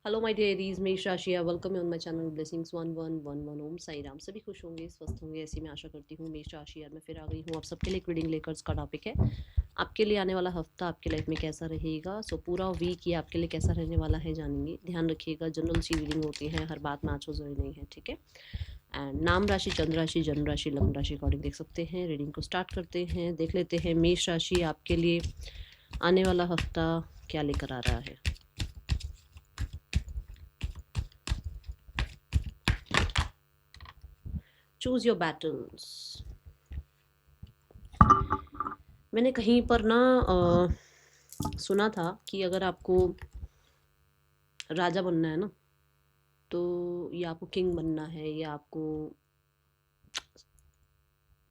Hello my dear Aries, मेष राशि है। Welcome on my channel blessings 1111। ओम साई राम। सभी खुश होंगे, स्वस्थ होंगे, ऐसी मैं आशा करती हूँ। मेष राशि यार मैं फिर आ गई हूँ आप सबके लिए। एक रीडिंग लेकर इसका टॉपिक है आपके लिए आने वाला हफ्ता आपकी लाइफ में कैसा रहेगा। सो पूरा वीक ये आपके लिए कैसा रहने वाला है जानेंगे। ध्यान रखिएगा, जनरल सी रीडिंग होती है, हर बात मैच हो जरूरी नहीं है, ठीक है। एंड नाम राशि, चंद्र राशि, जन्म राशि, लग्न राशि अकॉर्डिंग देख सकते हैं। रीडिंग को स्टार्ट करते हैं, देख लेते हैं मेष राशि आपके लिए आने वाला हफ्ता क्या लेकर आ रहा है। Choose your battles. मैंने कहीं पर ना सुना था कि अगर आपको राजा बनना है ना, तो या आपको किंग बनना है या आपको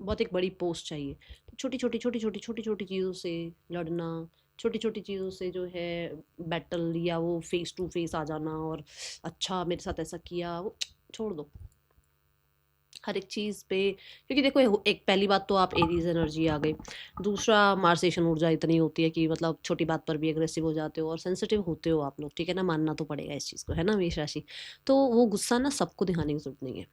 बहुत एक बड़ी पोस्ट चाहिए, तो छोटी छोटी चीज़ों से लड़ना, छोटी छोटी चीज़ों से जो है बैटल या वो फेस टू फेस आ जाना और अच्छा मेरे साथ ऐसा किया, वो छोड़ दो हर एक चीज़ पे। क्योंकि देखो, एक पहली बात तो आप एरीज एनर्जी आ गई। दूसरा, मार्सेशन ऊर्जा इतनी होती है कि मतलब छोटी बात पर भी एग्रेसिव हो जाते हो और सेंसिटिव होते हो आप लोग, ठीक है ना। मानना तो पड़ेगा इस चीज़ को, है ना मेष राशि। तो वो गुस्सा ना सबको दिखाने की जरूरत नहीं है।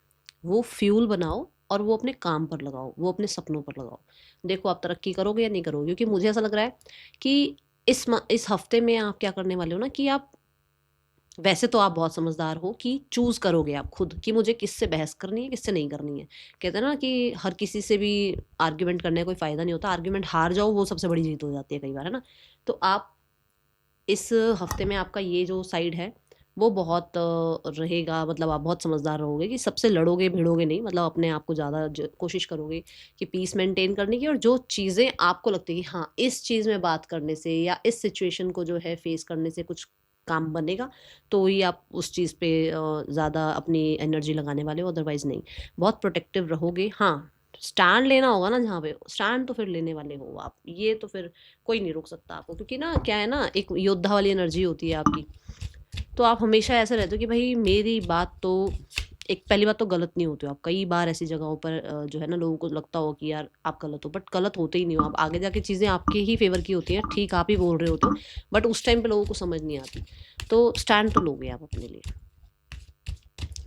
वो फ्यूल बनाओ और वो अपने काम पर लगाओ, वो अपने सपनों पर लगाओ। देखो आप तरक्की करोगे या नहीं करोगे, क्योंकि मुझे ऐसा लग रहा है कि इस हफ्ते में आप क्या करने वाले हो ना, कि आप वैसे तो आप बहुत समझदार हो कि चूज करोगे आप खुद कि मुझे किससे बहस करनी है, किससे नहीं करनी है। कहते हैं ना कि हर किसी से भी आर्ग्यूमेंट करने का कोई फायदा नहीं होता। आर्ग्यूमेंट हार जाओ वो सबसे बड़ी जीत हो जाती है कई बार, है ना। तो आप इस हफ्ते में आपका ये जो साइड है वो बहुत रहेगा। मतलब आप बहुत समझदार रहोगे कि सबसे लड़ोगे भिड़ोगे नहीं। मतलब अपने आप को ज़्यादा कोशिश करोगे कि पीस मेंटेन करने की, और जो चीज़ें आपको लगती है कि हाँ इस चीज़ में बात करने से या इस सिचुएशन को जो है फेस करने से कुछ काम बनेगा, तो ही आप उस चीज़ पे ज़्यादा अपनी एनर्जी लगाने वाले हो, अदरवाइज नहीं। बहुत प्रोटेक्टिव रहोगे। हाँ, स्टैंड लेना होगा ना जहाँ पे, स्टैंड तो फिर लेने वाले हो आप, ये तो फिर कोई नहीं रोक सकता आपको। क्योंकि ना क्या है ना, एक योद्धा वाली एनर्जी होती है आपकी। तो आप हमेशा ऐसे रहते हो कि भाई मेरी बात तो, एक पहली बात तो गलत नहीं होते हो आप। कई बार ऐसी जगहों पर जो है ना, लोगों को लगता हो कि यार आप गलत हो, बट गलत होते ही नहीं हो आप। आगे जाके चीज़ें आपके ही फेवर की होती हैं, ठीक आप ही बोल रहे होते हो, बट उस टाइम पे लोगों को समझ नहीं आती। तो स्टैंड तो लोगे आप अपने लिए।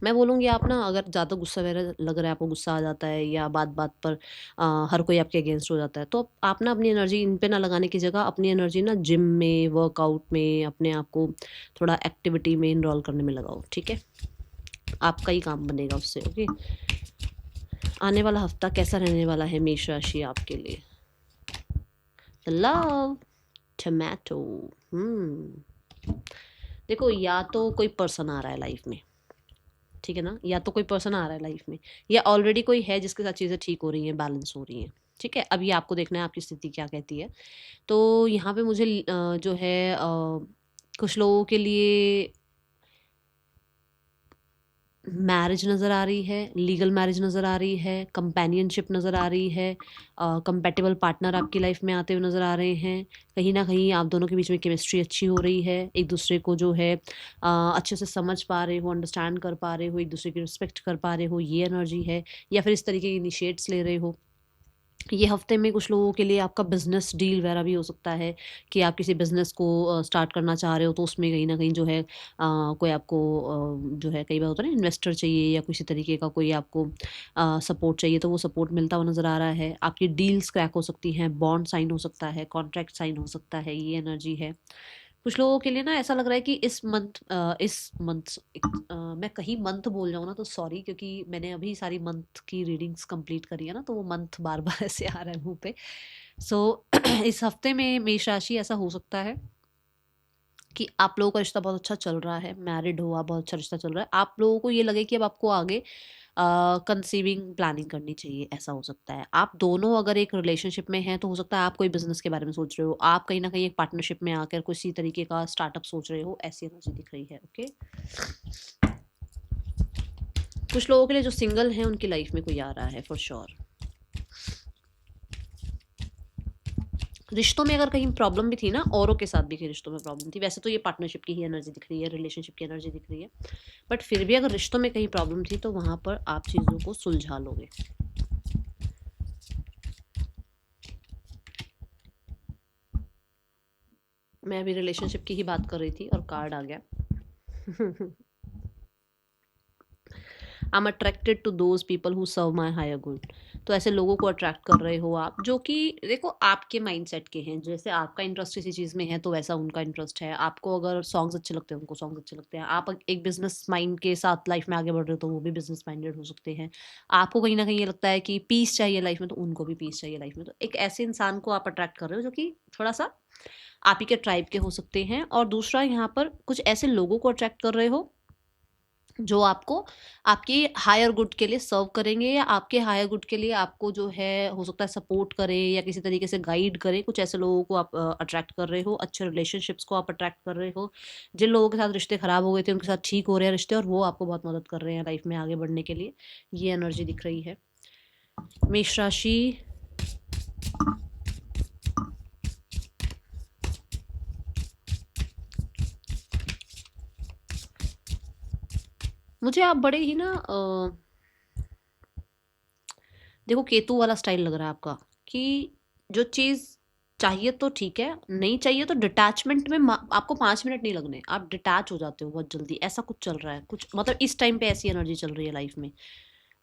मैं बोलूँगी आप ना, अगर ज़्यादा गुस्सा वगैरह लग रहा है, आपको गुस्सा आ जाता है या बात बात पर हर कोई आपके अगेंस्ट हो जाता है, तो आप ना अपनी एनर्जी इन पे ना लगाने की जगह अपनी एनर्जी ना जिम में, वर्कआउट में, अपने आप को थोड़ा एक्टिविटी में इनरोल करने में लगाओ, ठीक है। आपका ही काम बनेगा उससे, ओके। आने वाला हफ्ता कैसा रहने वाला है मेष राशि आपके लिए। Love, tomato. देखो, या तो कोई पर्सन आ रहा है लाइफ में, ठीक है ना। या तो कोई पर्सन आ रहा है लाइफ में, या ऑलरेडी कोई है जिसके साथ चीज़ें ठीक हो रही हैं, बैलेंस हो रही हैं, ठीक है। अब ये आपको देखना है आपकी स्थिति क्या कहती है। तो यहाँ पे मुझे जो है कुछ लोगों के लिए मैरिज नज़र आ रही है, लीगल मैरिज नज़र आ रही है, कंपेनियनशिप नज़र आ रही है, कंपेटेबल पार्टनर आपकी लाइफ में आते हुए नज़र आ रहे हैं। कहीं ना कहीं आप दोनों के बीच में केमिस्ट्री अच्छी हो रही है, एक दूसरे को जो है अच्छे से समझ पा रहे हो, अंडरस्टैंड कर पा रहे हो, एक दूसरे की रिस्पेक्ट कर पा रहे हो, ये एनर्जी है। या फिर इस तरीके के इनिशिएट्स ले रहे हो। ये हफ्ते में कुछ लोगों के लिए आपका बिजनेस डील वगैरह भी हो सकता है कि आप किसी बिजनेस को स्टार्ट करना चाह रहे हो, तो उसमें कहीं ना कहीं जो है कोई आपको जो है, कई बार होता है ना, इन्वेस्टर चाहिए या किसी तरीके का कोई आपको सपोर्ट चाहिए, तो वो सपोर्ट मिलता हुआ नज़र आ रहा है। आपकी डील्स क्रैक हो सकती हैं, बॉन्ड साइन हो सकता है, कॉन्ट्रैक्ट साइन हो सकता है, ये एनर्जी है। कुछ लोगों के लिए ना ऐसा लग रहा है कि इस मंथ मैं कहीं मंथ बोल जाऊँ ना तो सॉरी, क्योंकि मैंने अभी सारी मंथ की रीडिंग्स कंप्लीट करी है ना, तो वो मंथ बार बार ऐसे आ रहा है मुंह पे। सो इस हफ्ते में मेष राशि ऐसा हो सकता है कि आप लोगों का रिश्ता बहुत अच्छा चल रहा है, मैरिड हो आप, बहुत अच्छा रिश्ता चल रहा है। आप लोगों को ये लगे कि अब आपको आगे कंसीविंग प्लानिंग करनी चाहिए, ऐसा हो सकता है। आप दोनों अगर एक रिलेशनशिप में हैं, तो हो सकता है आप कोई बिजनेस के बारे में सोच रहे हो, आप कहीं ना कहीं एक पार्टनरशिप में आकर किसी तरीके का स्टार्टअप सोच रहे हो, ऐसी एनर्जी दिख रही है, ओके। कुछ लोगों के लिए जो सिंगल हैं उनकी लाइफ में कोई आ रहा है फॉर श्योर। रिश्तों में अगर कहीं प्रॉब्लम भी थी ना, औरों के साथ भी कहीं रिश्तों में प्रॉब्लम थी, वैसे तो ये पार्टनरशिप की ही एनर्जी दिख रही है, रिलेशनशिप की एनर्जी दिख रही है, बट फिर भी अगर रिश्तों में कहीं प्रॉब्लम थी तो वहां पर आप चीज़ों को सुलझा लोगे। मैं अभी रिलेशनशिप की ही बात कर रही थी और कार्ड आ गया। I am attracted to those people who serve my higher good. तो ऐसे लोगों को अट्रैक्ट कर रहे हो आप, जो कि देखो आपके माइंडसेट के हैं। जैसे आपका इंटरेस्ट किसी चीज़ में है तो वैसा उनका इंटरेस्ट है। आपको अगर सॉन्ग्स अच्छे लगते हैं, उनको सॉन्ग्स अच्छे लगते हैं। आप एक बिजनेस माइंड के साथ लाइफ में आगे बढ़ रहे हो तो वो भी बिजनेस माइंडेड हो सकते हैं। आपको कहीं ना कहीं ये लगता है कि पीस चाहिए लाइफ में, तो उनको भी पीस चाहिए लाइफ में। तो एक ऐसे इंसान को आप अट्रैक्ट कर रहे हो जो कि थोड़ा सा आप ही के ट्राइब के हो सकते हैं। और दूसरा, यहाँ पर कुछ ऐसे लोगों को अट्रैक्ट कर रहे हो जो आपको आपके हायर गुड के लिए सर्व करेंगे, या आपके हायर गुड के लिए आपको जो है हो सकता है सपोर्ट करें या किसी तरीके से गाइड करें। कुछ ऐसे लोगों को आप अट्रैक्ट कर रहे हो, अच्छे रिलेशनशिप्स को आप अट्रैक्ट कर रहे हो। जिन लोगों के साथ रिश्ते खराब हो गए थे उनके साथ ठीक हो रहे हैं रिश्ते, और वो आपको बहुत मदद कर रहे हैं लाइफ में आगे बढ़ने के लिए। ये एनर्जी दिख रही है। मेष राशि, मुझे आप बड़े ही ना देखो केतु वाला स्टाइल लग रहा है आपका, कि जो चीज़ चाहिए तो ठीक है, नहीं चाहिए तो डिटैचमेंट में आपको 5 मिनट नहीं लगने, आप डिटैच हो जाते हो बहुत जल्दी। ऐसा कुछ चल रहा है, कुछ मतलब इस टाइम पे ऐसी एनर्जी चल रही है लाइफ में।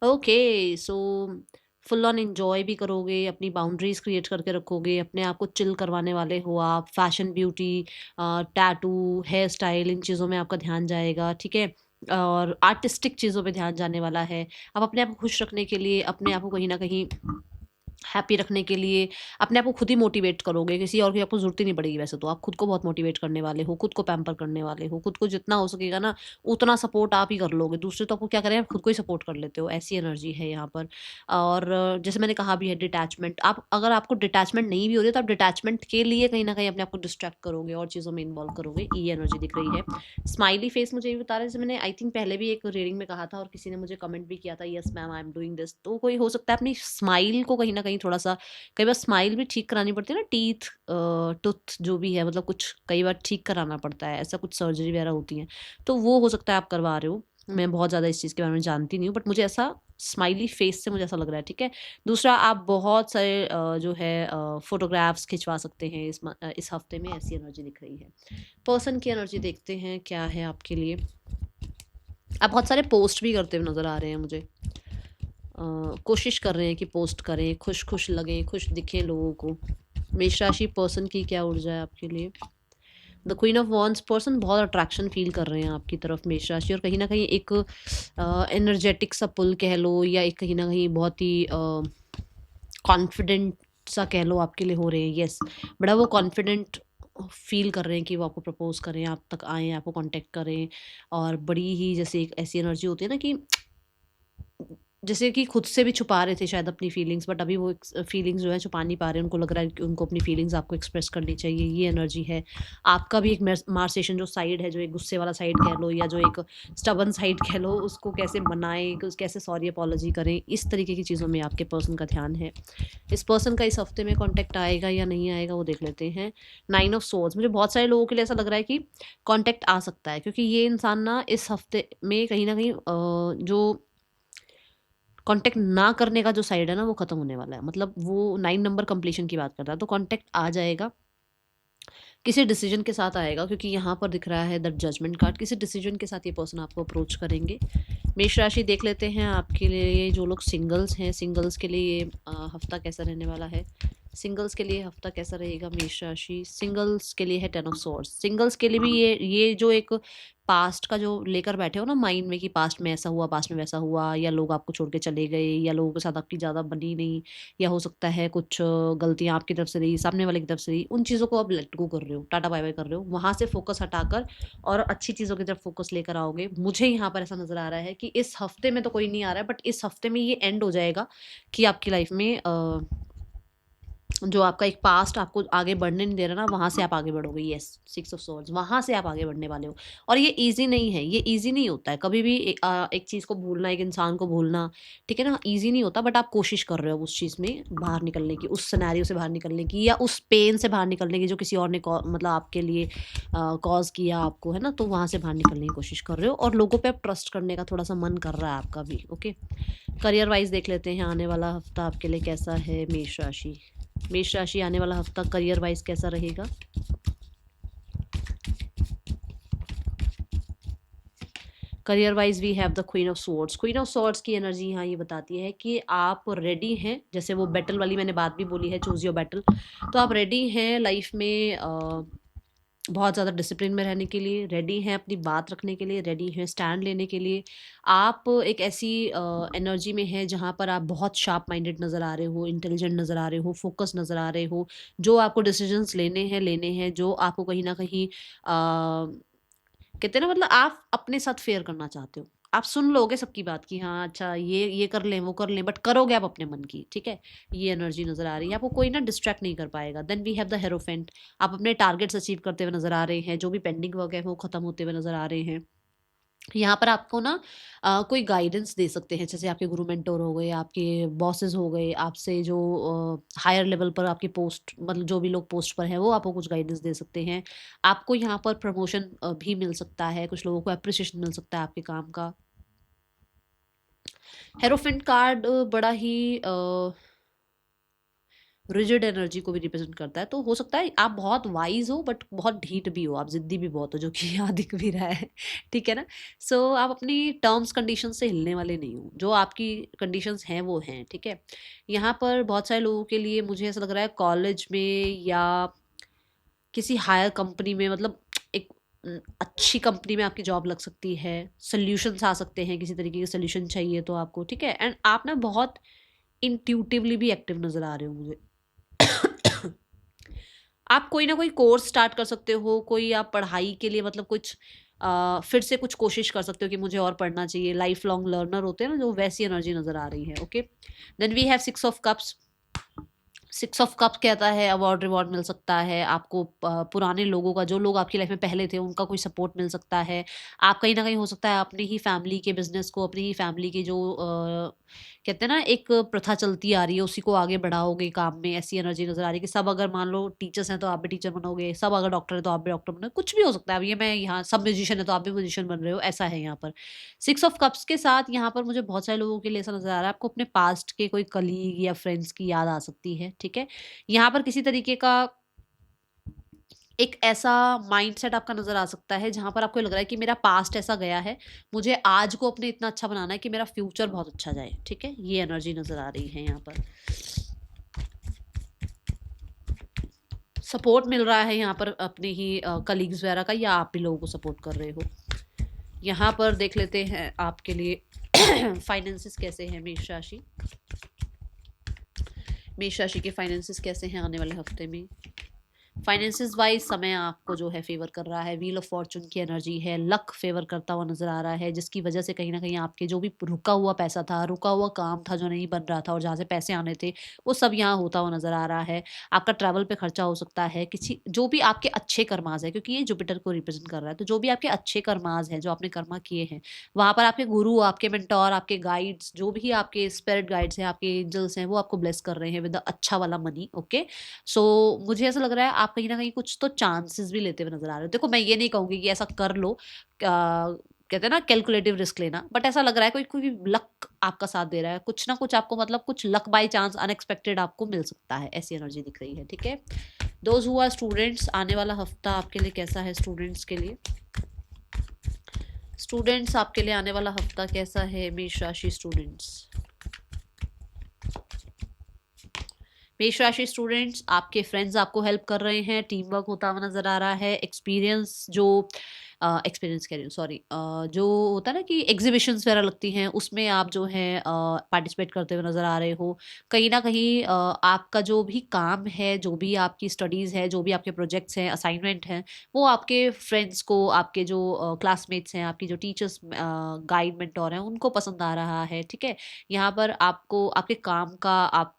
Okay, so full on enjoy भी करोगे, अपनी बाउंड्रीज क्रिएट करके रखोगे, अपने आप को चिल करवाने वाले हो आप। Fashion, beauty, tattoo, hair style, इन चीज़ों में आपका ध्यान जाएगा, ठीक है। और आर्टिस्टिक चीज़ों पे ध्यान जाने वाला है। आप अपने आप को खुश रखने के लिए, अपने आप को कहीं ना कहीं हैप्पी रखने के लिए अपने आप को खुद ही मोटिवेट करोगे। किसी और की आपको ज़रूरत ही नहीं पड़ेगी। वैसे तो आप खुद को बहुत मोटिवेट करने वाले हो, खुद को पैम्पर करने वाले हो, खुद को जितना हो सकेगा ना उतना सपोर्ट आप ही कर लोगे। दूसरे तो आपको क्या करें, आप खुद को ही सपोर्ट कर लेते हो। ऐसी एनर्जी है यहाँ पर। और जैसे मैंने कहा भी है डिटैचमेंट, आप अगर आपको डिटैचमेंट नहीं भी हो रही है तो आप डिटैचमेंट के लिए कहीं न कहीं अपने आप को डिस्ट्रैक्ट करोगे और चीज़ों में इन्वॉल्व करोगे। ये एनर्जी दिख रही है। स्माइली फेस मुझे ये बता रहा है, जैसे मैंने आई थिंक पहले भी एक रीडिंग में कहा था और किसी ने मुझे कमेंट भी किया था, yes ma'am I am doing this. तो कोई हो सकता है अपनी स्माइल को कहीं न कहीं थोड़ा-सा, कई बार स्माइल भी ठीक करानी पड़ती है ना, टीथ टूथ जो भी है, मतलब कुछ कई बार ठीक कराना पड़ता है, ऐसा कुछ सर्जरी वगैरह होती है। तो वो हो सकता है आप करवा रहे हो। मैं बहुत ज़्यादा इस चीज़ के बारे में जानती नहीं हूँ, बट मुझे ऐसा स्माइली फेस से मुझे ऐसा लग रहा है, ठीक है। दूसरा, आप बहुत सारे जो है फोटोग्राफ्स खिंचवा सकते हैं इस हफ्ते में। ऐसी एनर्जी दिख रही है। पर्सन की एनर्जी देखते हैं क्या है आपके लिए। आप बहुत सारे पोस्ट भी करते हुए नज़र आ रहे हैं मुझे। कोशिश कर रहे हैं कि पोस्ट करें, खुश खुश लगें, खुश दिखें लोगों को। मेष राशि पर्सन की क्या ऊर्जा है आपके लिए। The queen of wands person बहुत अट्रैक्शन फील कर रहे हैं आपकी तरफ मेष राशि, और कहीं ना कहीं एक एनर्जेटिक सा पुल कह लो, या एक कहीं ना कहीं बहुत ही कॉन्फिडेंट सा कह लो आपके लिए हो रहे हैं। यस, बड़ा वो कॉन्फिडेंट फील कर रहे हैं कि वो आपको प्रपोज करें, आप तक आएँ, आपको कांटेक्ट करें। और बड़ी ही जैसे एक ऐसी एनर्जी होती है ना, कि जैसे कि खुद से भी छुपा रहे थे शायद अपनी फीलिंग्स, बट अभी वो फीलिंग्स जो है छुपा नहीं पा रहे। उनको लग रहा है कि उनको अपनी फीलिंग्स आपको एक्सप्रेस करनी चाहिए। ये एनर्जी है। आपका भी एक मार्सेशन जो साइड है, जो एक गुस्से वाला साइड कह लो, या जो एक स्टबन साइड कह लो, उसको कैसे मनाएं, कैसे सॉरी अपॉलॉजी करें, इस तरीके की चीज़ों में आपके पर्सन का ध्यान है। इस पर्सन का इस हफ्ते में कॉन्टैक्ट आएगा या नहीं आएगा वो देख लेते हैं। 9 ऑफ सोर्ड्स, मुझे बहुत सारे लोगों के लिए ऐसा लग रहा है कि कॉन्टैक्ट आ सकता है, क्योंकि ये इंसान ना इस हफ्ते में कहीं ना कहीं जो कॉन्टैक्ट ना करने का जो साइड है ना वो खत्म होने वाला है। मतलब वो 9 नंबर कंप्लीशन की बात कर रहा है, तो कॉन्टैक्ट आ जाएगा। किसी डिसीजन के साथ आएगा, क्योंकि यहाँ पर दिख रहा है द जजमेंट कार्ड। किसी डिसीजन के साथ ये पर्सन आपको अप्रोच करेंगे। मेष राशि देख लेते हैं आपके लिए। जो लोग सिंगल्स हैं, सिंगल्स के लिए ये हफ्ता कैसा रहने वाला है। सिंगल्स के लिए हफ्ता कैसा रहेगा मेष राशि। सिंगल्स के लिए है 10 ऑफ सॉर्ड्स। सिंगल्स के लिए भी ये जो एक पास्ट का जो लेकर बैठे हो ना माइंड में, कि पास्ट में ऐसा हुआ, पास्ट में वैसा हुआ, या लोग आपको छोड़ के चले गए, या लोगों के साथ आपकी ज़्यादा बनी नहीं, या हो सकता है कुछ गलतियाँ आपकी तरफ से रही, सामने वाले की तरफ से रही, उन चीज़ों को आप लेट गो कर रहे हो, टाटा बाय बाय कर रहे हो। वहाँ से फोकस हटाकर और अच्छी चीज़ों की तरफ फोकस लेकर आओगे। मुझे यहाँ पर ऐसा नज़र आ रहा है कि इस हफ्ते में तो कोई नहीं आ रहा है, बट इस हफ्ते में ये एंड हो जाएगा कि आपकी लाइफ में जो आपका एक पास्ट आपको आगे बढ़ने नहीं दे रहा ना, वहाँ से आप आगे बढ़ोगे। यस, 6 ऑफ सोर्ड्स, वहाँ से आप आगे बढ़ने वाले हो। और ये ईजी नहीं है, ये ईजी नहीं होता है कभी भी। एक चीज़ को भूलना, एक इंसान को भूलना, ठीक है ना, ईजी नहीं होता। बट आप कोशिश कर रहे हो उस चीज़ में बाहर निकलने की, उस सिनेरियो से बाहर निकलने की, या उस पेन से बाहर निकलने की जो किसी और ने मतलब आपके लिए कॉज किया आपको, है ना। तो वहाँ से बाहर निकलने की कोशिश कर रहे हो, और लोगों पर आप ट्रस्ट करने का थोड़ा सा मन कर रहा है आपका भी। ओके, करियर वाइज देख लेते हैं आने वाला हफ्ता आपके लिए कैसा है मेष राशि। मेष राशि आने वाला हफ्ता करियर वाइज कैसा रहेगा। Career wise we have the queen of swords. Queen of swords की एनर्जी यहाँ ये बताती है कि आप रेडी हैं, जैसे वो बैटल वाली मैंने बात भी बोली है, चूज योर बैटल, तो आप रेडी हैं लाइफ में बहुत ज़्यादा डिसिप्लिन में रहने के लिए, रेडी हैं अपनी बात रखने के लिए, रेडी हैं स्टैंड लेने के लिए। आप एक ऐसी एनर्जी में हैं जहाँ पर आप बहुत शार्प माइंडेड नज़र आ रहे हो, इंटेलिजेंट नज़र आ रहे हो, फोकस नज़र आ रहे हो। जो आपको डिसीजंस लेने हैं, जो आपको कहीं ना कहीं कहते हैं ना, मतलब आप अपने साथ फेयर करना चाहते हो। आप सुन लोगे सबकी बात की, हाँ अच्छा ये कर लें वो कर लें, बट करोगे आप अपने मन की, ठीक है। ये एनर्जी नजर आ रही है, आपको कोई ना डिस्ट्रैक्ट नहीं कर पाएगा। Then we have the hierophant. आप अपने टारगेट्स अचीव करते हुए नजर आ रहे हैं, जो भी पेंडिंग वर्क है वो खत्म होते हुए नजर आ रहे हैं। यहाँ पर आपको ना कोई गाइडेंस दे सकते हैं, जैसे आपके गुरु मेंटोर हो गए, आपके बॉसेस हो गए, आपसे जो हायर लेवल पर आपकी पोस्ट, मतलब जो भी लोग पोस्ट पर हैं वो आपको कुछ गाइडेंस दे सकते हैं। आपको यहाँ पर प्रमोशन भी मिल सकता है, कुछ लोगों को अप्रिसिएशन मिल सकता है आपके काम का। हेरोफेंट कार्ड बड़ा ही रिजिड एनर्जी को भी रिप्रेजेंट करता है, तो हो सकता है आप बहुत वाइज हो बट बहुत ढीठ भी हो, आप जिद्दी भी बहुत हो, जो कि यहाँ दिख भी रहा है। ठीक है ना। सो आप अपनी टर्म्स कंडीशन से हिलने वाले नहीं हो, जो आपकी कंडीशंस हैं वो हैं, ठीक है। यहाँ पर बहुत सारे लोगों के लिए मुझे ऐसा लग रहा है कॉलेज में या किसी हायर कंपनी में, मतलब एक अच्छी कंपनी में आपकी जॉब लग सकती है। सोल्यूशंस आ सकते हैं, किसी तरीके के सोल्यूशन चाहिए तो आपको, ठीक है। एंड आप ना बहुत इंट्यूटिवली भी एक्टिव नजर आ रहे हो मुझे। आप कोई ना कोई कोर्स स्टार्ट कर सकते हो, कोई आप पढ़ाई के लिए मतलब कुछ फिर से कुछ कोशिश कर सकते हो कि मुझे और पढ़ना चाहिए। लाइफ लॉन्ग लर्नर होते हैं ना, जो वैसी एनर्जी नजर आ रही है। Okay, then we have six of cups. Six of cup कहता है अवार्ड रिवॉर्ड मिल सकता है आपको, पुराने लोगों का, जो लोग आपकी लाइफ में पहले थे उनका कोई सपोर्ट मिल सकता है। आप कहीं ना कहीं हो सकता है अपनी ही फैमिली के बिजनेस को, अपनी ही फैमिली के जो कहते हैं ना एक प्रथा चलती आ रही है उसी को आगे बढ़ाओगे काम में। ऐसी एनर्जी नजर आ रही है कि सब, अगर मान लो टीचर्स हैं तो आप भी टीचर बनोगे, सब अगर डॉक्टर है तो आप भी डॉक्टर बनोगे, कुछ भी हो सकता है। अब ये मैं यहाँ, सब म्यूजिशियन है तो आप भी म्यूजिशियन बन रहे हो, ऐसा है यहाँ पर। सिक्स ऑफ कप्स के साथ यहाँ पर मुझे बहुत सारे लोगों के लिए ऐसा नजर आ रहा है, आपको अपने पास्ट के कोई कलीग या फ्रेंड्स की याद आ सकती है, ठीक है। यहाँ पर किसी तरीके का एक ऐसा माइंडसेट आपका नजर आ सकता है जहां पर आपको लग रहा है कि मेरा पास्ट ऐसा गया है, मुझे आज को अपने इतना अच्छा बनाना है कि मेरा फ्यूचर बहुत अच्छा जाए, ठीक है। ये एनर्जी नजर आ रही है यहाँ पर। सपोर्ट मिल रहा है यहाँ पर अपने ही कलीग्स वगैरह का, या आप भी लोगों को सपोर्ट कर रहे हो। यहाँ पर देख लेते हैं आपके लिए फाइनेंसेस कैसे हैं मेष राशि। मेष राशि के फाइनेंसेस कैसे हैं आने वाले हफ्ते में। फाइनेंसिस वाइज समय आपको जो है फेवर कर रहा है, व्हील ऑफ फॉर्चून की एनर्जी है, लक फेवर करता हुआ नजर आ रहा है, जिसकी वजह से कहीं ना कहीं आपके जो भी रुका हुआ पैसा था, रुका हुआ काम था जो नहीं बन रहा था और जहाँ से पैसे आने थे, वो सब यहाँ होता हुआ नजर आ रहा है। आपका ट्रैवल पे खर्चा हो सकता है, किसी जो भी आपके अच्छे कर्माज है, क्योंकि ये जुपिटर को रिप्रेजेंट कर रहा है, तो जो भी आपके अच्छे कर्माज हैं, जो आपने कर्मा किए हैं, वहां पर आपके गुरु, आपके मेंटोर, आपके गाइड्स, जो भी आपके स्पिरिट गाइड्स हैं, आपके एंजल्स हैं, वो आपको ब्लेस कर रहे हैं विद अच्छा वाला मनी। ओके, सो मुझे ऐसा लग रहा है आप कहीं ना कहीं कुछ तो चांसेस भी लेते हुए नजर आ रहे हो। देखो मैं ये नहीं कहूंगी कि ऐसा कर लो, कहते हैं ना कैलकुलेटिव रिस्क लेना, बट ऐसा लग रहा है कोई कोई लक आपका साथ दे रहा है, कुछ ना कुछ आपको, मतलब कुछ लक बाय चांस अनएक्सपेक्टेड आपको मिल सकता है, ऐसी एनर्जी दिख रही है, ठीक है। दोज हु आर स्टूडेंट्स, आने वाला हफ्ता आपके लिए कैसा है स्टूडेंट्स के लिए। स्टूडेंट्स आपके लिए आने वाला हफ्ता कैसा है मेष राशि स्टूडेंट्स। मेष राशि स्टूडेंट्स, आपके फ्रेंड्स आपको हेल्प कर रहे हैं, टीम वर्क होता हुआ नजर आ रहा है। एक्सपीरियंस जो एक्सपीरियंस कह रही हूँ, सॉरी, जो होता है ना कि एग्जीबिशंस वगैरह लगती हैं, उसमें आप जो है पार्टिसिपेट करते हुए नजर आ रहे हो। कहीं ना कहीं आपका जो भी काम है, जो भी आपकी स्टडीज़ है, जो भी आपके प्रोजेक्ट्स हैं, असाइनमेंट हैं, वो आपके फ्रेंड्स को, आपके जो क्लासमेट्स हैं, आपकी जो टीचर्स, गाइड, मेंटोर हैं, उनको पसंद आ रहा है, ठीक है। यहाँ पर आपको आपके काम का, आप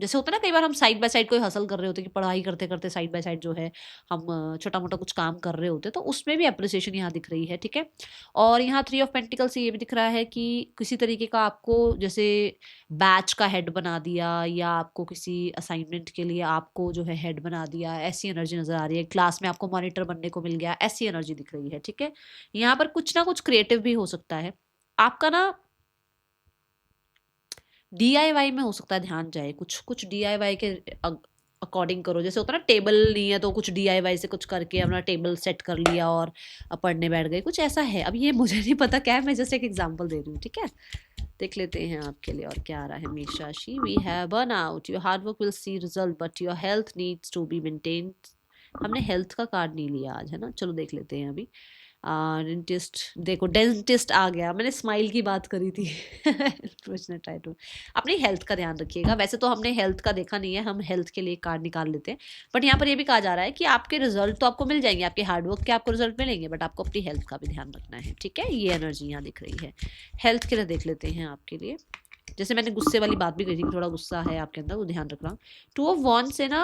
जैसे होता है ना कई बार हम साइड बाय साइड कोई हसल कर रहे होते हैं कि पढ़ाई करते करते साइड बाय साइड जो है हम छोटा मोटा कुछ काम कर रहे होते हैं, तो उसमें भी अप्रिसिएशन यहाँ दिख रही है, ठीक है। और यहाँ थ्री ऑफ पेंटिकल से ये भी दिख रहा है कि किसी तरीके का आपको जैसे बैच का हेड बना दिया, या आपको किसी असाइनमेंट के लिए आपको जो है हेड बना दिया, ऐसी एनर्जी नजर आ रही है। क्लास में आपको मॉनिटर बनने को मिल गया, ऐसी एनर्जी दिख रही है, ठीक है। यहाँ पर कुछ ना कुछ क्रिएटिव भी हो सकता है आपका ना, डीआईवाई में हो सकता है ध्यान जाए, कुछ कुछ डीआईवाई के अकॉर्डिंग करो। जैसे होता है ना, टेबल नहीं है तो कुछ डीआईवाई से कुछ करके अपना टेबल सेट कर लिया और पढ़ने बैठ गए, कुछ ऐसा है। अब ये मुझे नहीं पता क्या है, मैं जस्ट एक एग्जांपल दे रही हूँ, ठीक है। देख लेते हैं आपके लिए और क्या आ रहा है। मीशा शी, we have burn out, your hard work will see result but your health needs to be maintained. हमने हेल्थ का कार्ड नहीं लिया आज, है ना। चलो देख लेते हैं अभी। डेंटिस्ट, देखो डेंटिस्ट आ गया, मैंने स्माइल की बात करी थी। ट्राई टू अपनी हेल्थ का ध्यान रखिएगा। वैसे तो हमने हेल्थ का देखा नहीं है, हम हेल्थ के लिए कार्ड निकाल लेते हैं। बट यहाँ पर ये भी कहा जा रहा है कि आपके रिजल्ट तो आपको मिल जाएंगे, आपके हार्डवर्क के आपको रिजल्ट मिलेंगे, बट आपको अपनी हेल्थ का भी ध्यान रखना है, ठीक है। ये एनर्जी यहाँ दिख रही है। हेल्थ के लिए देख लेते हैं आपके लिए। जैसे मैंने गुस्से वाली बात भी कही थी कि थोड़ा गुस्सा है आपके अंदर, वो ध्यान रखना। टू ऑफ वॉन्ड से ना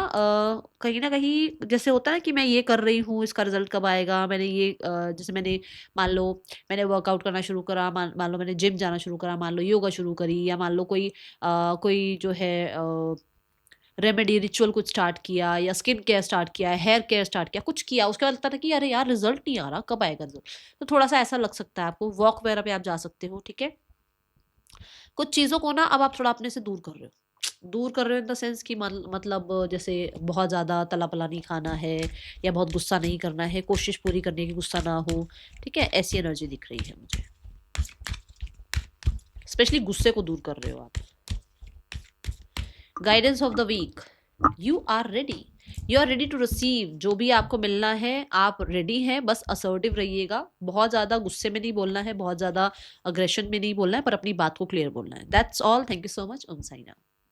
कहीं जैसे होता है ना कि मैं ये कर रही हूँ, इसका रिजल्ट कब आएगा। मैंने ये जैसे मैंने मान लो मैंने वर्कआउट करना शुरू करा, मान लो मैंने जिम जाना शुरू करा, मान लो योगा शुरू करी, या मान लो कोई जो है रेमेडी रिचुअल कुछ स्टार्ट किया, या स्किन केयर स्टार्ट किया, हेयर केयर स्टार्ट किया, कुछ किया, उसके बाद लगता था कि अरे यार रिजल्ट नहीं आ रहा, कब आएगा रिजल्ट। तो थोड़ा सा ऐसा लग सकता है आपको। वॉक वगैरह पे आप जा सकते हो, ठीक है। कुछ चीज़ों को ना अब आप थोड़ा अपने से दूर कर रहे हो, दूर कर रहे हो इन द सेंस कि मतलब जैसे बहुत ज़्यादा तला पला नहीं खाना है, या बहुत गुस्सा नहीं करना है, कोशिश पूरी करने की गुस्सा ना हो, ठीक है। ऐसी एनर्जी दिख रही है मुझे। स्पेशली गुस्से को दूर कर रहे हो आप। Guidance of the week, you are ready, you are ready to receive. जो भी आपको मिलना है आप रेडी हैं, बस असर्टिव रहिएगा। बहुत ज़्यादा गुस्से में नहीं बोलना है, बहुत ज़्यादा अग्रेशन में नहीं बोलना है, पर अपनी बात को क्लियर बोलना है। That's all. Thank you so much. Om Sai Ram.